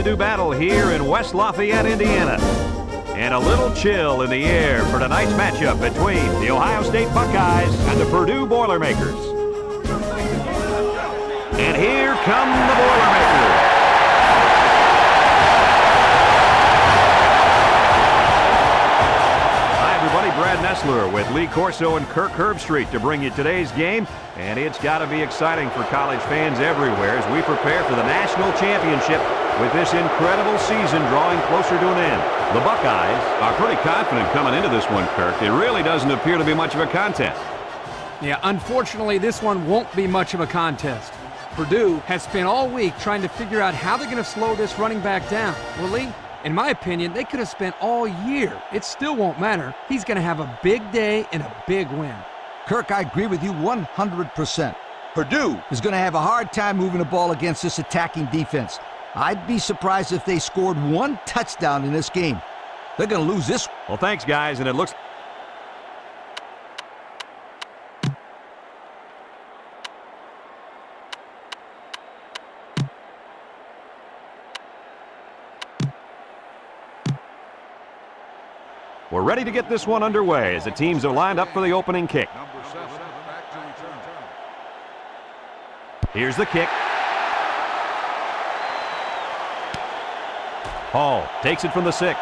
to do battle here in West Lafayette, Indiana. And a little chill in the air for tonight's matchup between the Ohio State Buckeyes and the Purdue Boilermakers. And here come the Boilermakers. Brad Nessler with Lee Corso and Kirk Herbstreit to bring you today's game, and it's got to be exciting for college fans everywhere as we prepare for the national championship with this incredible season drawing closer to an end. The Buckeyes are pretty confident coming into this one, Kirk. It really doesn't appear to be much of a contest. Yeah, unfortunately, this one won't be much of a contest. Purdue has spent all week trying to figure out how they're going to slow this running back down. Well, Lee, in my opinion, they could have spent all year. It still won't matter. He's going to have a big day and a big win. Kirk, I agree with you 100%. Purdue is going to have a hard time moving the ball against this attacking defense. I'd be surprised if they scored one touchdown in this game. They're going to lose this. Well, thanks, guys, and it looks... We're ready to get this one underway as the teams are lined up for the opening kick. Here's the kick. Hall takes it from the 6.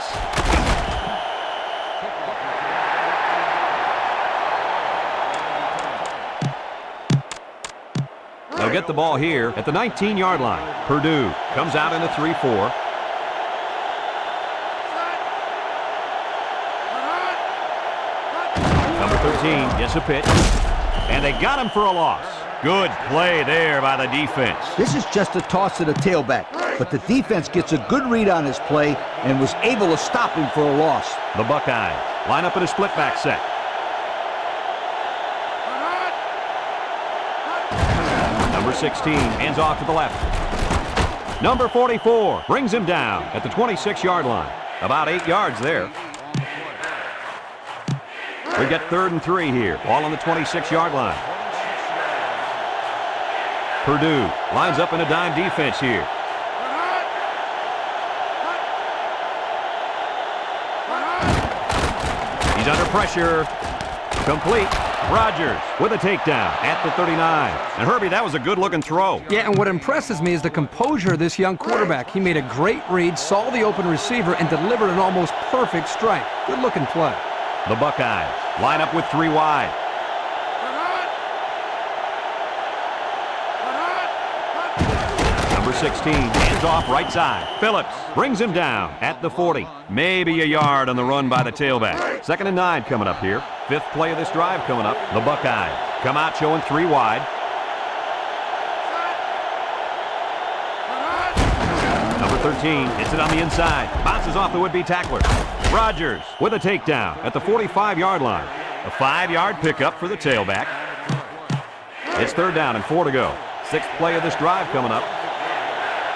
They'll get the ball here at the 19-yard line. Purdue comes out in a 3-4. Number 13 gets a pitch, and they got him for a loss. Good play there by the defense. This is just a toss to the tailback, but the defense gets a good read on his play and was able to stop him for a loss. The Buckeyes line up in a split back set. Number 16 hands off to the left. Number 44 brings him down at the 26-yard line. About 8 yards there. We get 3rd and 3 here. Ball on the 26-yard line. Purdue lines up in a dime defense here. He's under pressure. Complete. Rogers with a takedown at the 39. And Herbie, that was a good-looking throw. Yeah, and what impresses me is the composure of this young quarterback. He made a great read, saw the open receiver, and delivered an almost perfect strike. Good-looking play. The Buckeyes line up with 3 wide. Number 16 hands off right side. Phillips brings him down at the 40. Maybe a yard on the run by the tailback. 2nd and 9 coming up here. 5th play of this drive coming up. The Buckeyes come out showing 3 wide. Number 13 hits it on the inside. Bounces off the would-be tackler. Rogers with a takedown at the 45-yard line. A 5-yard pickup for the tailback. It's 3rd down and 4 to go. 6th play of this drive coming up.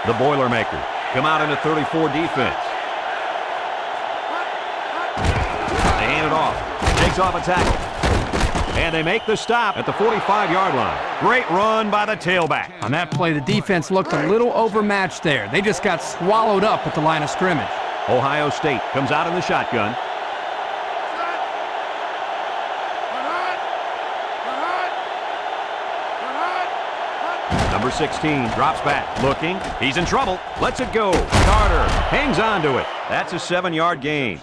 The Boilermakers come out in a 34 defense. They hand it off. Takes off a tackle. And they make the stop at the 45-yard line. Great run by the tailback. On that play, the defense looked a little overmatched there. They just got swallowed up at the line of scrimmage. Ohio State comes out in the shotgun. Number 16 drops back, looking. He's in trouble. Lets it go. Carter hangs on to it. That's a 7-yard gain.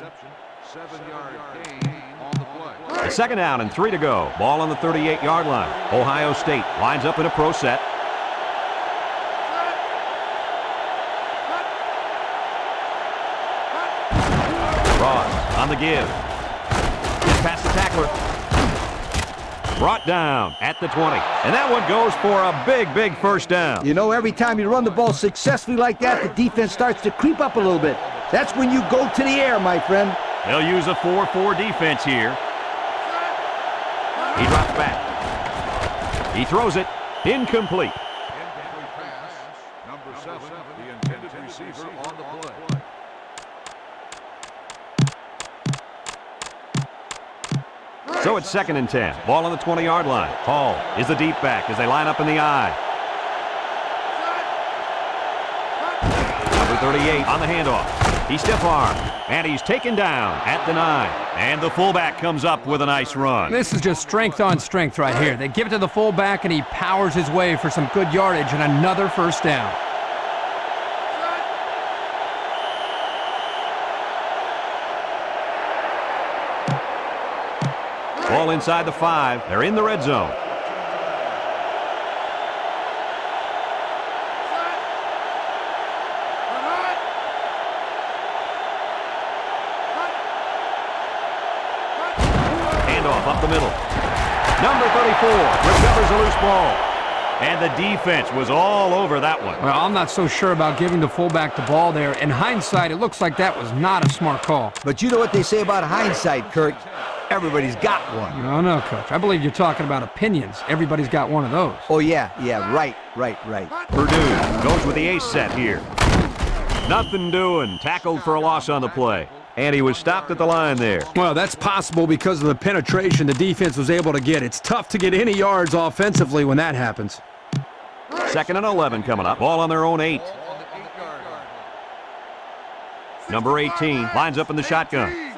A 2nd down and 3 to go. Ball on the 38-yard line. Ohio State lines up in a pro set. Ross on the give. Gets past the tackler. Brought down at the 20. And that one goes for a big, big 1st down. You know, every time you run the ball successfully like that, the defense starts to creep up a little bit. That's when you go to the air, my friend. They'll use a 4-4 defense here. He drops back. He throws it. Incomplete. Incomplete pass. Number 7, the intended receiver on the play. So it's 2nd and 10. Ball on the 20-yard line. Hall is the deep back as they line up in the I. Number 38 on the handoff. He's stiff arm, and he's taken down at the 9. And the fullback comes up with a nice run. This is just strength on strength right here. They give it to the fullback, and he powers his way for some good yardage and another first down. Ball inside the 5. They're in the red zone. Handoff up the middle. Number 34 recovers a loose ball. And the defense was all over that one. Well, I'm not so sure about giving the fullback the ball there. In hindsight, it looks like that was not a smart call. But you know what they say about hindsight, Kirk? Everybody's got one. No, Coach. I believe you're talking about opinions. Everybody's got one of those. Oh, yeah, right. Purdue goes with the ace set here. Nothing doing. Tackled for a loss on the play. And he was stopped at the line there. Well, that's possible because of the penetration the defense was able to get. It's tough to get any yards offensively when that happens. 2nd and 11 coming up. Ball on their own 8. Number 18 lines up in the shotgun.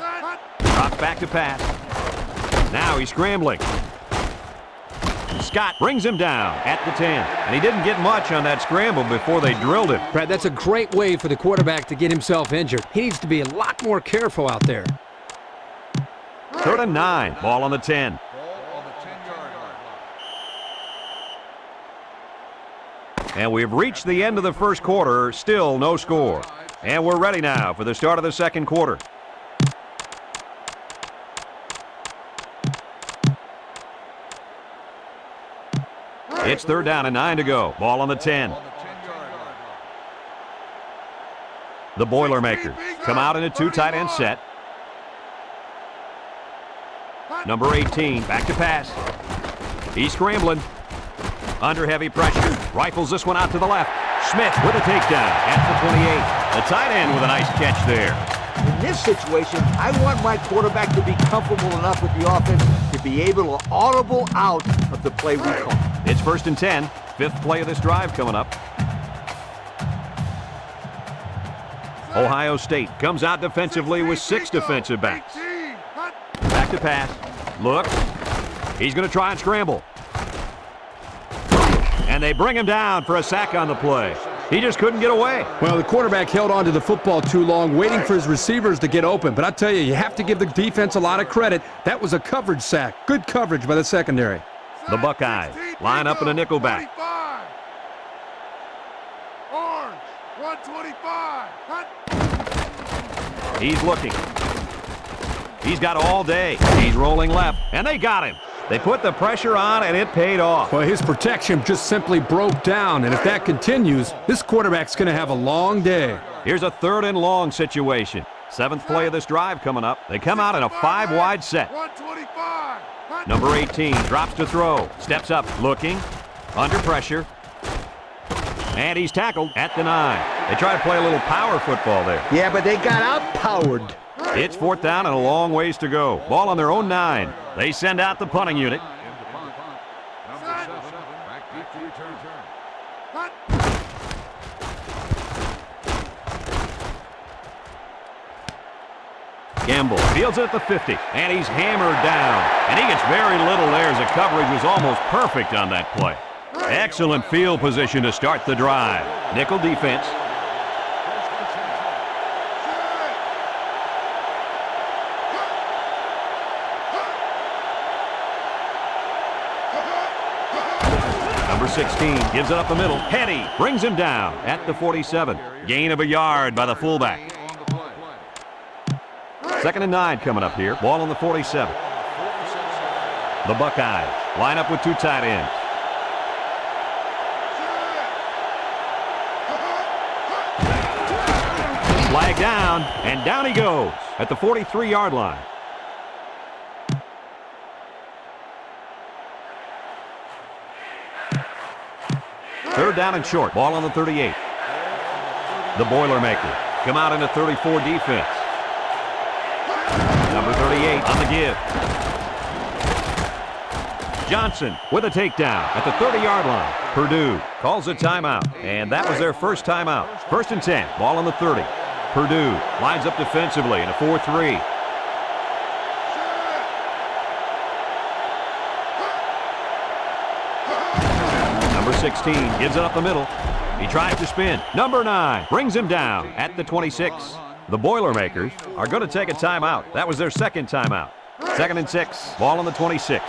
Drops back to pass. Now he's scrambling. Scott brings him down at the 10. And he didn't get much on that scramble before they drilled him. Brad, that's a great way for the quarterback to get himself injured. He needs to be a lot more careful out there. 3rd and 9. Ball on the 10. And we've reached the end of the first quarter. Still no score. And we're ready now for the start of the second quarter. It's 3rd down and 9 to go. Ball on the 10. The Boilermakers come out in a 2 tight end set. Number 18 back to pass. He's scrambling. Under heavy pressure. Rifles this one out to the left. Smith with a takedown at the 28. The tight end with a nice catch there. In this situation, I want my quarterback to be comfortable enough with the offense to be able to audible out of the play we call. It's 1st and 10. 5th play of this drive coming up. Ohio State comes out defensively with 6 defensive backs. Back to pass. Looks. He's going to try and scramble. And they bring him down for a sack on the play. He just couldn't get away. Well, the quarterback held on to the football too long, waiting for his receivers to get open. But I tell you, you have to give the defense a lot of credit. That was a coverage sack. Good coverage by the secondary. The Buckeyes line up in a nickel back. Orange, 125. He's looking. He's got all day. He's rolling left, and they got him. They put the pressure on, and it paid off. Well, his protection just simply broke down, and if that continues, this quarterback's going to have a long day. Here's a 3rd and long situation. 7th play of this drive coming up. They come out in a 5-wide set. 125. Number 18 drops to throw. Steps up, looking. Under pressure. And he's tackled at the 9. They try to play a little power football there. Yeah, but they got outpowered. It's 4th down and a long ways to go. Ball on their own 9. They send out the punting unit. Number 7, back deep to return. Gamble fields it at the 50, and he's hammered down. And he gets very little there as the coverage was almost perfect on that play. Excellent field position to start the drive. Nickel defense. Number 16 gives it up the middle. Petty brings him down at the 47. Gain of a yard by the fullback. 2nd and 9 coming up here. Ball on the 47. The Buckeyes line up with 2 tight ends. Flag down, and down he goes at the 43-yard line. Third down and short. Ball on the 38. The Boilermakers come out in a 34 defense. Number 38 on the give. Johnson with a takedown at the 30-yard line. Purdue calls a timeout, and that was their first timeout. 1st and 10, ball on the 30. Purdue lines up defensively in a 4-3. Number 16 gives it up the middle. He tries to spin. Number 9 brings him down at the 26. The Boilermakers are going to take a timeout. That was their second timeout. 2nd and 6, ball on the 26.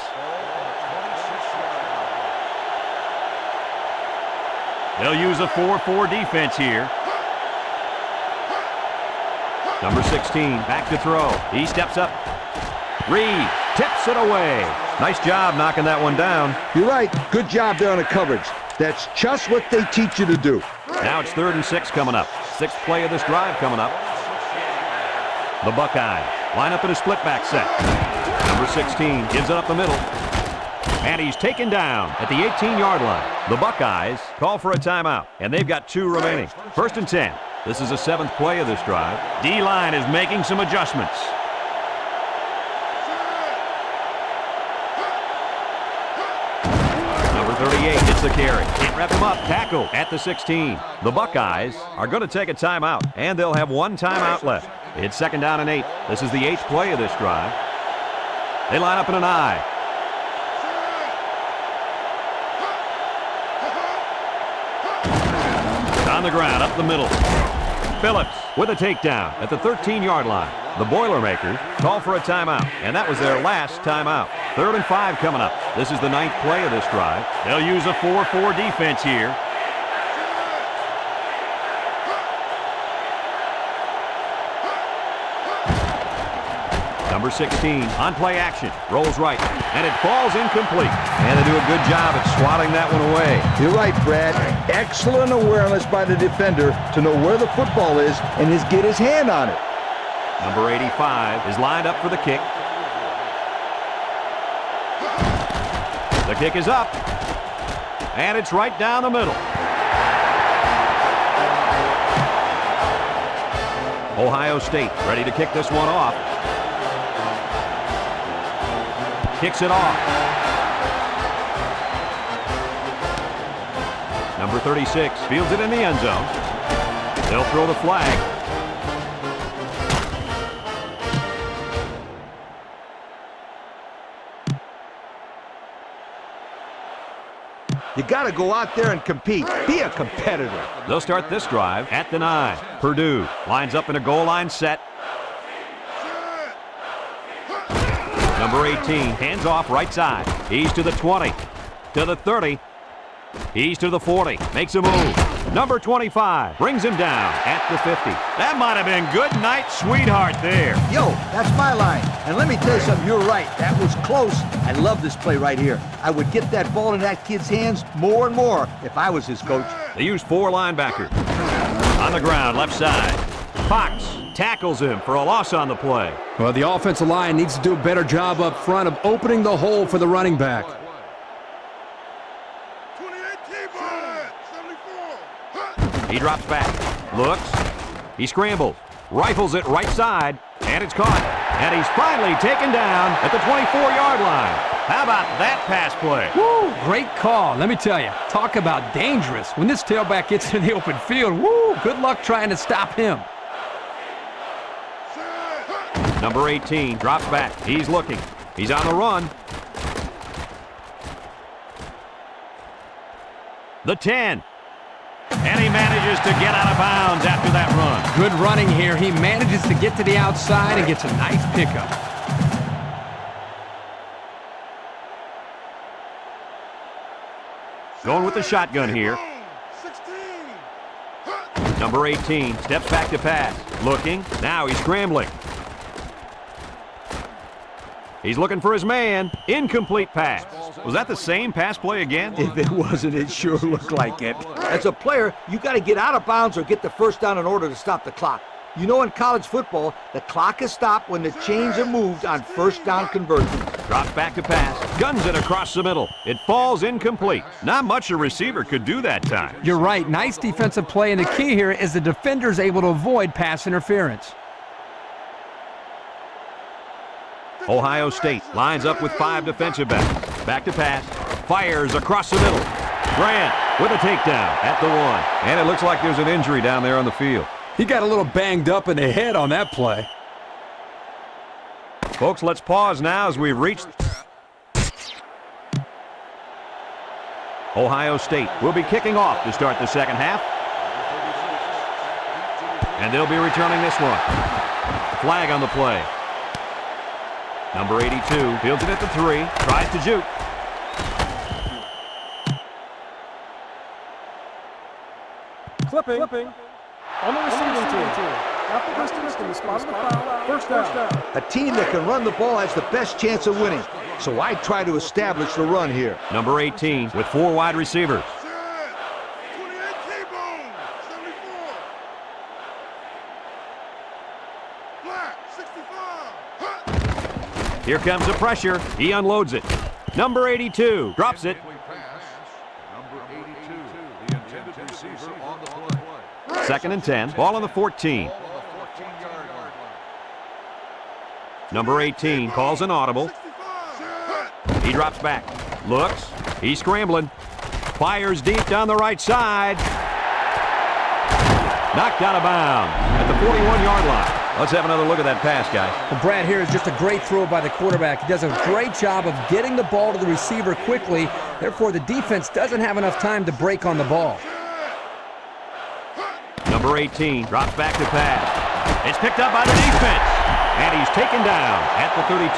They'll use a 4-4 defense here. Number 16 back to throw. He steps up. Reed tips it away. Nice job knocking that one down. You're right. Good job there on the coverage. That's just what they teach you to do. Now it's 3rd and 6 coming up. 6th play of this drive coming up. The Buckeyes line up in a split back set. Number 16 gives it up the middle. And he's taken down at the 18-yard line. The Buckeyes call for a timeout, and they've got 2 remaining. 1st and 10. This is the 7th play of this drive. D-line is making some adjustments. Number 38 gets the carry. Can't wrap him up. Tackle at the 16. The Buckeyes are going to take a timeout, and they'll have 1 timeout left. It's 2nd down and 8. This is the 8th play of this drive. They line up in an I. On the ground, up the middle. Phillips with a takedown at the 13-yard line. The Boilermakers call for a timeout, and that was their last timeout. 3rd and 5 coming up. This is the 9th play of this drive. They'll use a 4-4 defense here. Number 16 on play action. Rolls right, and it falls incomplete. And they do a good job at swatting that one away. You're right, Brad. Excellent awareness by the defender to know where the football is and get his hand on it. Number 85 is lined up for the kick. The kick is up, and it's right down the middle. Ohio State ready to kick this one off. Kicks it off. Number 36 fields it in the end zone. They'll throw the flag. You got to go out there and compete. Be a competitor. They'll start this drive at the 9. Purdue lines up in a goal line set. Number 18 hands off right side. He's to the 20, to the 30. He's to the 40. Makes a move. Number 25 brings him down at the 50. That might have been good night, sweetheart there. Yo, that's my line. And let me tell you something, you're right. That was close. I love this play right here. I would get that ball in that kid's hands more and more if I was his coach. They use 4 linebackers. On the ground, left side. Fox tackles him for a loss on the play. Well, the offensive line needs to do a better job up front of opening the hole for the running back. 28 74. He drops back, looks, he scrambles, rifles it right side, and it's caught. And he's finally taken down at the 24-yard line. How about that pass play? Woo, great call. Let me tell you, talk about dangerous. When this tailback gets in the open field, woo, good luck trying to stop him. Number 18 drops back. He's looking. He's on the run. The 10. And he manages to get out of bounds after that run. Good running here. He manages to get to the outside and gets a nice pickup. Going with the shotgun here. 16. Number 18 steps back to pass. Looking. Now he's scrambling. He's looking for his man. Incomplete pass. Was that the same pass play again? If it wasn't, it sure looked like it. As a player, you got to get out of bounds or get the first down in order to stop the clock. You know, in college football, the clock is stopped when the chains are moved on first down conversions. Drops back to pass. Guns it across the middle. It falls incomplete. Not much a receiver could do that time. You're right. Nice defensive play, and the key here is the defender's able to avoid pass interference. Ohio State lines up with 5 defensive backs. Back to pass. Fires across the middle. Grant with a takedown at the 1. And it looks like there's an injury down there on the field. He got a little banged up in the head on that play. Folks, let's pause now as we've reached... Ohio State will be kicking off to start the second half. And they'll be returning this one. Flag on the play. Number 82 fields it at the 3. Tries to juke. Clipping. On the receiving team. Half the distance in the spot of the foul. First down. A team that can run the ball has the best chance of winning. So I try to establish the run here. Number 18 with 4 wide receivers. 28 T-Bone, 74. Flat, 65. Here comes the pressure. He unloads it. Number 82 drops it. Number 82, the intended receiver on the play. Second and 10. Ball on the 14. Ball on the 14-yard line. Number 18 calls an audible. He drops back. Looks. He's scrambling. Fires deep down the right side. Knocked out of bounds at the 41-yard line. Let's have another look at that pass, guys. Well, Brad, here is just a great throw by the quarterback. He does a great job of getting the ball to the receiver quickly. Therefore, the defense doesn't have enough time to break on the ball. Number 18 drops back to pass. It's picked up by the defense. And he's taken down at the 32.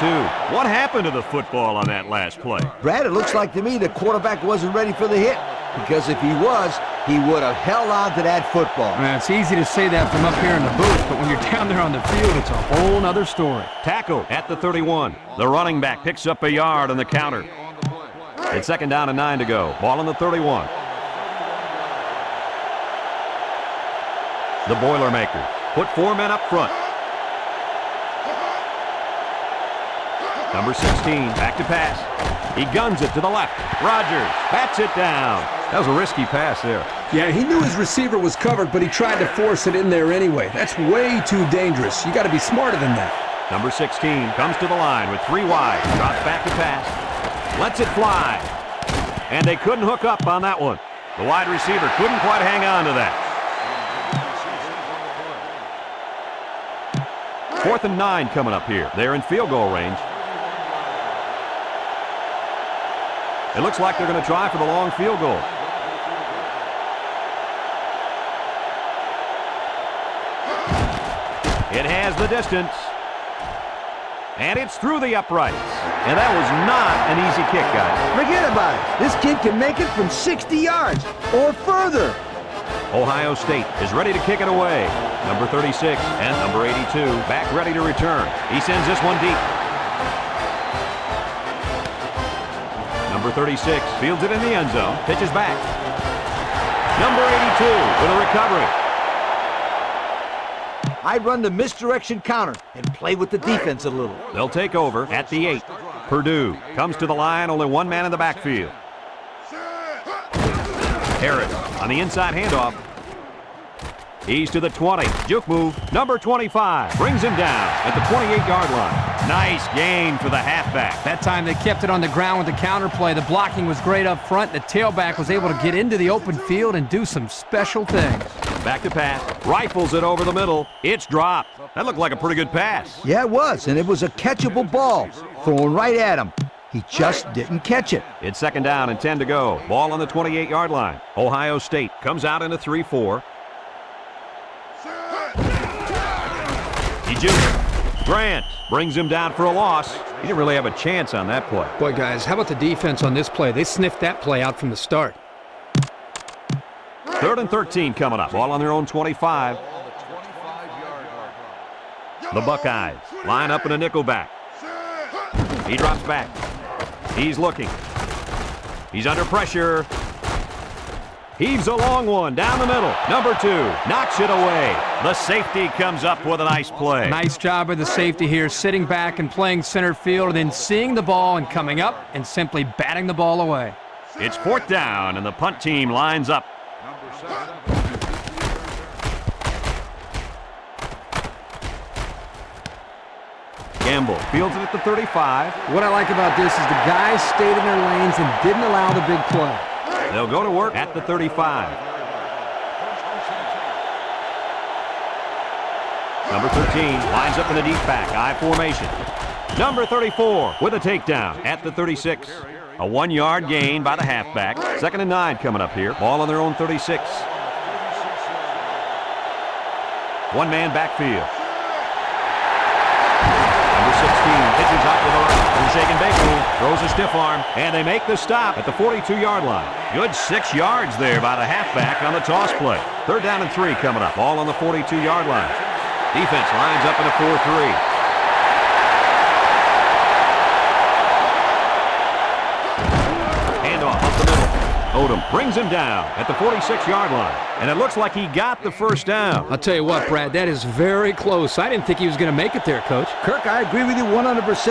What happened to the football on that last play? Brad, it looks like to me the quarterback wasn't ready for the hit. Because if he was, he would have held on to that football. Man, it's easy to say that from up here in the booth, but when you're down there on the field, it's a whole other story. Tackle at the 31. The running back picks up a yard on the counter. It's second down and 9 to go. Ball on the 31. The Boilermakers put 4 men up front. Number 16, back to pass. He guns it to the left. Rodgers bats it down. That was a risky pass there. Yeah, he knew his receiver was covered, but he tried to force it in there anyway. That's way too dangerous. You got to be smarter than that. Number 16 comes to the line with 3 wide. Drops back to pass. Lets it fly. And they couldn't hook up on that one. The wide receiver couldn't quite hang on to that. 4th and 9 coming up here. They're in field goal range. It looks like they're going to try for the long field goal. It has the distance. And it's through the uprights. And that was not an easy kick, guys. Forget about it. This kid can make it from 60 yards or further. Ohio State is ready to kick it away. Number 36 and number 82 back ready to return. He sends this one deep. Number 36 fields it in the end zone. Pitches back. Number 82 with a recovery. I run the misdirection counter and play with the defense a little. They'll take over at the 8. Purdue comes to the line, only 1 man in the backfield. Harris on the inside handoff. He's to the 20. Juke move. Number 25 brings him down at the 28-yard line. Nice gain for the halfback. That time they kept it on the ground with the counter play. The blocking was great up front. The tailback was able to get into the open field and do some special things. Back to pass. Rifles it over the middle. It's dropped. That looked like a pretty good pass. Yeah, it was, and it was a catchable ball. Thrown right at him. He just didn't catch it. It's second down and 10 to go. Ball on the 28-yard line. Ohio State comes out in a 3-4. He jukes. Grant brings him down for a loss. He didn't really have a chance on that play. Boy, guys, how about the defense on this play? They sniffed that play out from the start. 3rd and 13 coming up. Ball on their own 25. The Buckeyes line up in a nickel back. He drops back. He's looking. He's under pressure. Heaves a long one down the middle. Number 2 knocks it away. The safety comes up with a nice play. Nice job of the safety here, sitting back and playing center field, and then seeing the ball and coming up and simply batting the ball away. It's 4th down, and the punt team lines up. Gamble fields it at the 35. What I like about this is the guys stayed in their lanes and didn't allow the big play. They'll go to work at the 35. Number 13 lines up in the deep back, I formation. Number 34 with a takedown at the 36. A 1-yard gain by the halfback. 2nd and 9 coming up here. Ball on their own 36. One-man backfield. Number 16 pitches out to the right. They're shaking Baker. Throws a stiff arm. And they make the stop at the 42-yard line. Good 6 yards there by the halfback on the toss play. 3rd down and 3 coming up. Ball on the 42-yard line. Defense lines up in a 4-3. Odom brings him down at the 46-yard line. And it looks like he got the first down. I'll tell you what, Brad, that is very close. I didn't think he was going to make it there, Coach. Kirk, I agree with you 100%.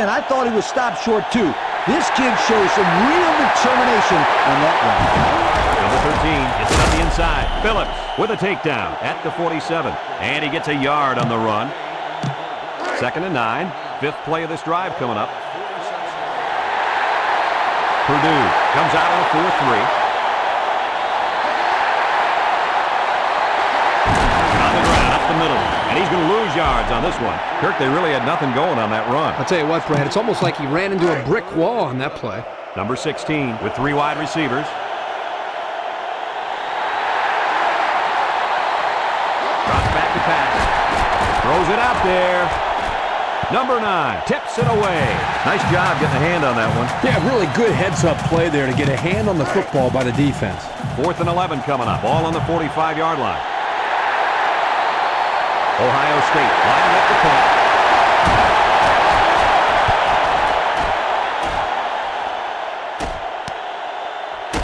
I thought he was stopped short, too. This kid shows some real determination on that run. Number 13 gets it on the inside. Phillips with a takedown at the 47. And he gets a yard on the run. 2nd and 9. 5th play of this drive coming up. Purdue comes out on a 4-3. The middle, and he's going to lose yards on this one. Kirk, they really had nothing going on that run. I'll tell you what, Brad, it's almost like he ran into a brick wall on that play. Number 16 with 3 wide receivers. Drops back to pass. Throws it out there. Number 9 tips it away. Nice job getting a hand on that one. Yeah, really good heads-up play there to get a hand on the football by the defense. 4th and 11 coming up. Ball on the 45-yard line. Ohio State lining up the punt.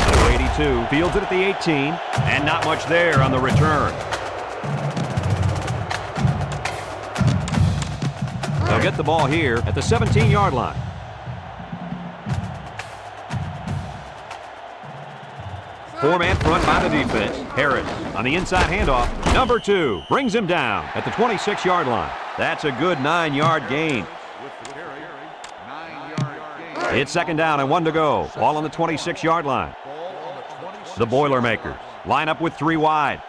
Number 82 fields it at the 18, and not much there on the return. They'll get the ball here at the 17-yard line. Four-man front by the defense. Harris on the inside handoff. Number 2 brings him down at the 26-yard line. That's a good 9-yard gain. It's 2nd down and 1 to go. Ball on the 26-yard line. The Boilermakers line up with 3 wide.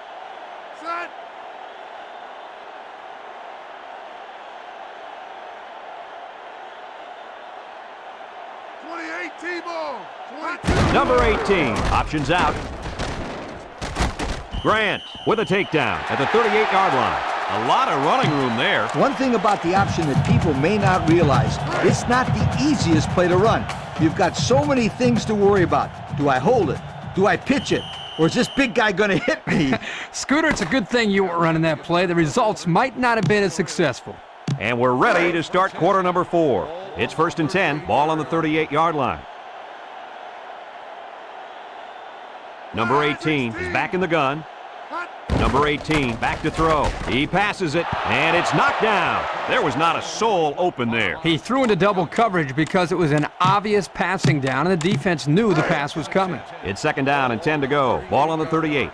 Number 18 options out. Grant with a takedown at the 38-yard line. A lot of running room there. One thing about the option that people may not realize, it's not the easiest play to run. You've got so many things to worry about. Do I hold it? Do I pitch it? Or is this big guy going to hit me? Scooter, it's a good thing you weren't running that play. The results might not have been as successful. And we're ready to start quarter number 4. It's 1st and 10. Ball on the 38-yard line. Number 18 is back in the gun. Number 18 back to throw. He passes it, and it's knocked down. There was not a soul open there. He threw into double coverage because it was an obvious passing down, and the defense knew the pass was coming. It's 2nd down and 10 to go. Ball on the 38.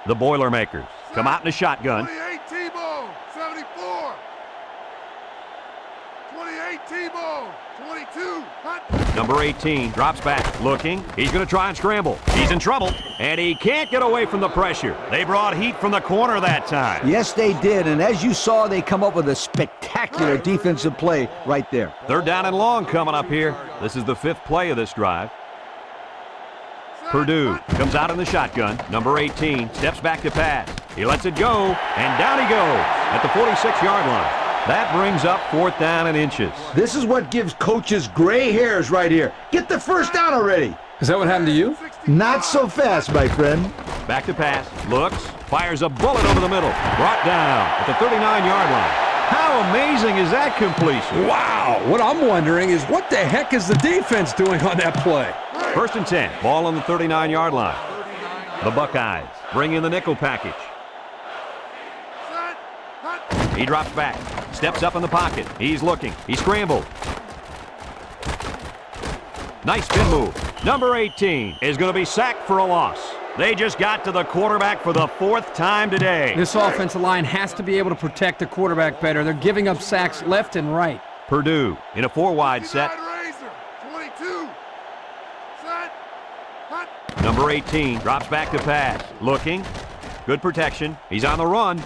The Boilermakers come out in a shotgun. 28 T-Bone, 74. 28 T-Bone, 22. Number 18 drops back, looking. He's going to try and scramble. He's in trouble, and he can't get away from the pressure. They brought heat from the corner that time. Yes, they did, and as you saw, they come up with a spectacular defensive play right there. 3rd down and long coming up here. This is the 5th play of this drive. Purdue comes out in the shotgun. Number 18 steps back to pass. He lets it go, and down he goes at the 46-yard line. That brings up 4th down and inches. This is what gives coaches gray hairs right here. Get the first down already. Is that what happened to you? Not so fast, my friend. Back to pass, looks, fires a bullet over the middle. Brought down at the 39-yard line. How amazing is that completion? Wow! What I'm wondering is what the heck is the defense doing on that play? 1st and 10, ball on the 39-yard line. The Buckeyes bring in the nickel package. He drops back, steps up in the pocket. He's looking. He scrambled. Nice spin move. Number 18 is going to be sacked for a loss. They just got to the quarterback for the 4th time today. This offensive line has to be able to protect the quarterback better. They're giving up sacks left and right. Purdue in a 4-wide set. 22. Set. Hut. Number 18 drops back to pass. Looking. Good protection. He's on the run.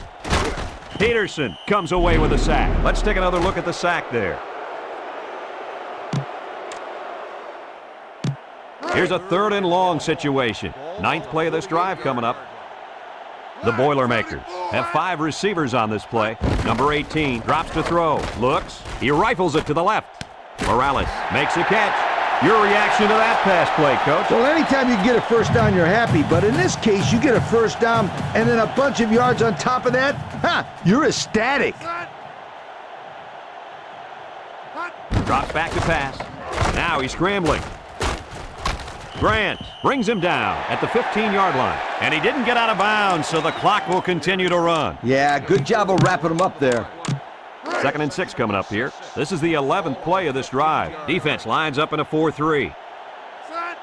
Peterson comes away with a sack. Let's take another look at the sack there. Here's a 3rd and long situation. 9th play of this drive coming up. The Boilermakers have 5 receivers on this play. Number 18 drops to throw. Looks. He rifles it to the left. Morales makes a catch. Your reaction to that pass play, Coach? Well, anytime you get a first down, you're happy. But in this case, you get a first down and then a bunch of yards on top of that. You're ecstatic. Drops back to pass. Now he's scrambling. Grant brings him down at the 15-yard line. And he didn't get out of bounds, so the clock will continue to run. Yeah, good job of wrapping him up there. 2nd and 6 coming up here. This is the 11th play of this drive. Defense lines up in a 4-3. Set.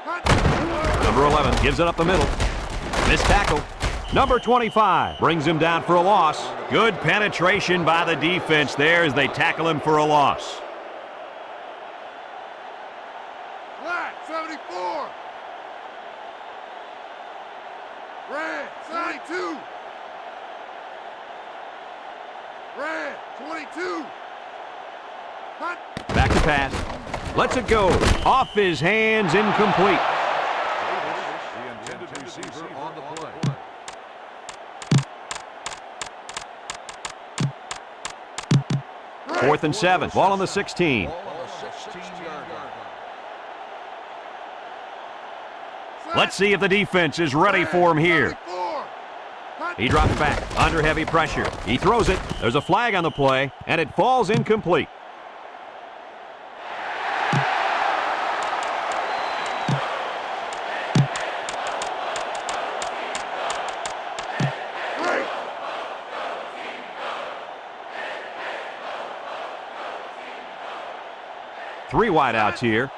Hut. Number 11 gives it up the middle. Missed tackle. Number 25 brings him down for a loss. Good penetration by the defense there as they tackle him for a loss. Flat. 74. Red. 72. Red. 22. Hut. Back to pass. Lets it go. Off his hands, incomplete. The intended receiver on the play. 4th and 7. Ball on the 16. Let's see if the defense is ready for him here. He drops back under heavy pressure. He throws it. There's a flag on the play, and it falls incomplete. Three wideouts here.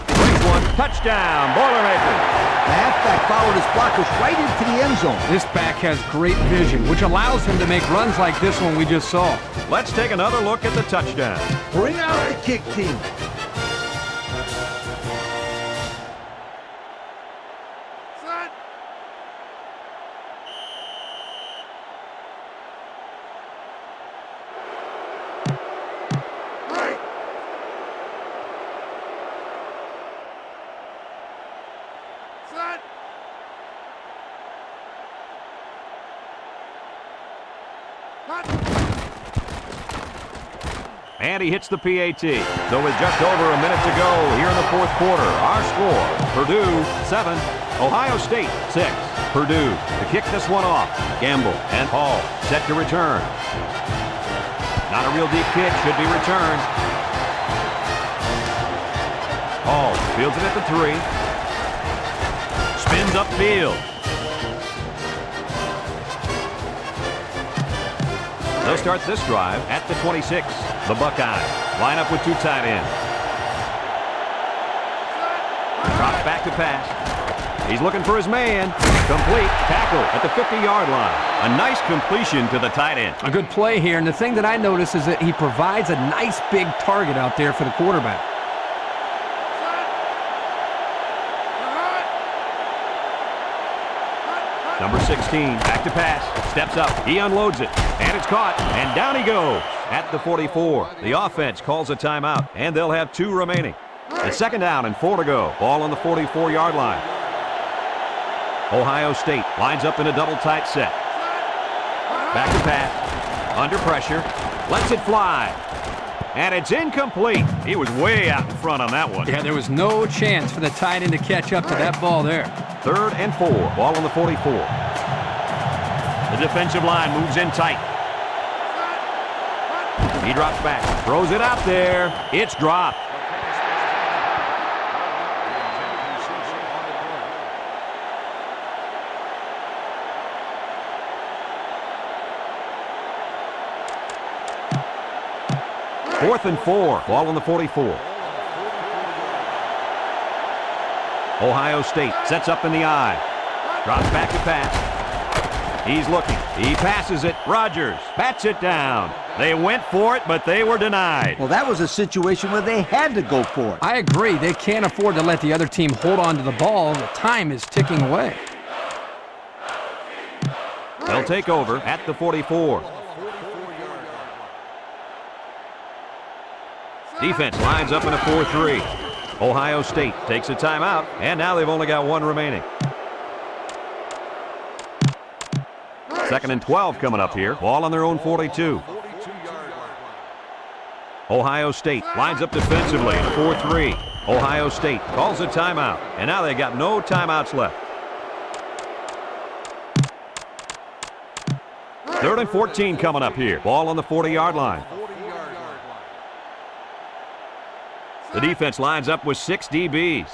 Breaks one. Touchdown, Boilermakers. The halfback followed his blockers right into the end zone. This back has great vision, which allows him to make runs like this one we just saw. Let's take another look at the touchdown. Bring out the kick team. Set. Break. Set. Hut. And he hits the PAT. So with just over a minute to go here in the 4th quarter, our score, Purdue 7, Ohio State 6. Purdue to kick this one off. Gamble and Hall set to return. Not a real deep kick, should be returned. Hall fields it at the 3. Spins upfield. They'll start this drive at the 26. The Buckeyes line up with 2 tight ends. Drops back to pass. He's looking for his man. Complete tackle at the 50-yard line. A nice completion to the tight end. A good play here, and the thing that I notice is that he provides a nice big target out there for the quarterback. Number 16, back to pass, steps up, he unloads it, and it's caught, and down he goes at the 44. The offense calls a timeout, and they'll have 2 remaining. It's 2nd down and 4 to go. Ball on the 44-yard line. Ohio State lines up in a double tight set. Back to pass, under pressure, lets it fly, and it's incomplete. He was way out in front on that one. Yeah, there was no chance for the tight end to catch up to that ball there. 3rd and 4, ball on the 44. The defensive line moves in tight. He drops back, throws it out there. It's dropped. 4th and 4. Ball on the 44. Ohio State sets up in the I. Drops back to pass. He's looking. He passes it. Rogers bats it down. They went for it, but they were denied. Well, that was a situation where they had to go for it. I agree. They can't afford to let the other team hold on to the ball. The time is ticking away. They'll take over at the 44. Defense lines up in a 4-3. Ohio State takes a timeout, and now they've only got one remaining. 2nd and 12 coming up here. Ball on their own 42. Ohio State lines up defensively in a 4-3. Ohio State calls a timeout, and now they got no timeouts left. 3rd and 14 coming up here. Ball on the 40-yard line. The defense lines up with 6 DBs.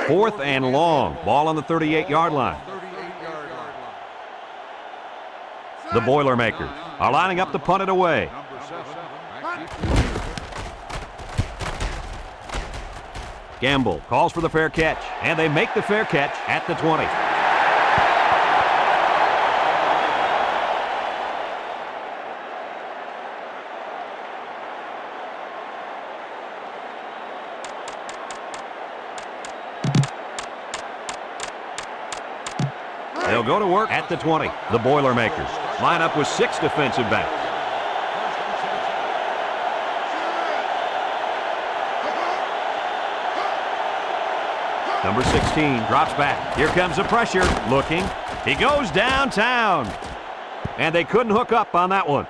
Fourth and long. Ball on the 38-yard line. The Boilermakers are lining up to punt it away. Gamble calls for the fair catch, and they make the fair catch at the 20. They'll go to work at the 20. The Boilermakers line up with 6 defensive backs. Number 16 drops back. Here comes the pressure. Looking. He goes downtown. And they couldn't hook up on that one.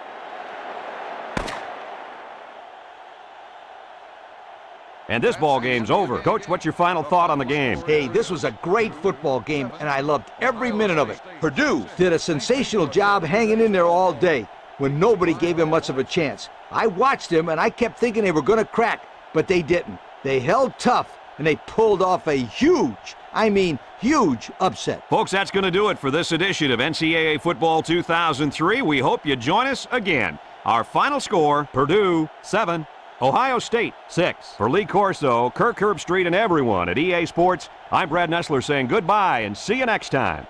And this ball game's over. Coach, what's your final thought on the game? Hey, this was a great football game, and I loved every minute of it. Purdue did a sensational job hanging in there all day when nobody gave them much of a chance. I watched them, and I kept thinking they were going to crack, but they didn't. They held tough, and they pulled off a huge upset. Folks, that's going to do it for this edition of NCAA Football 2003. We hope you join us again. Our final score, Purdue 7, Ohio State 6. For Lee Corso, Kirk Herbstreit, and everyone at EA Sports, I'm Brad Nessler saying goodbye and see you next time.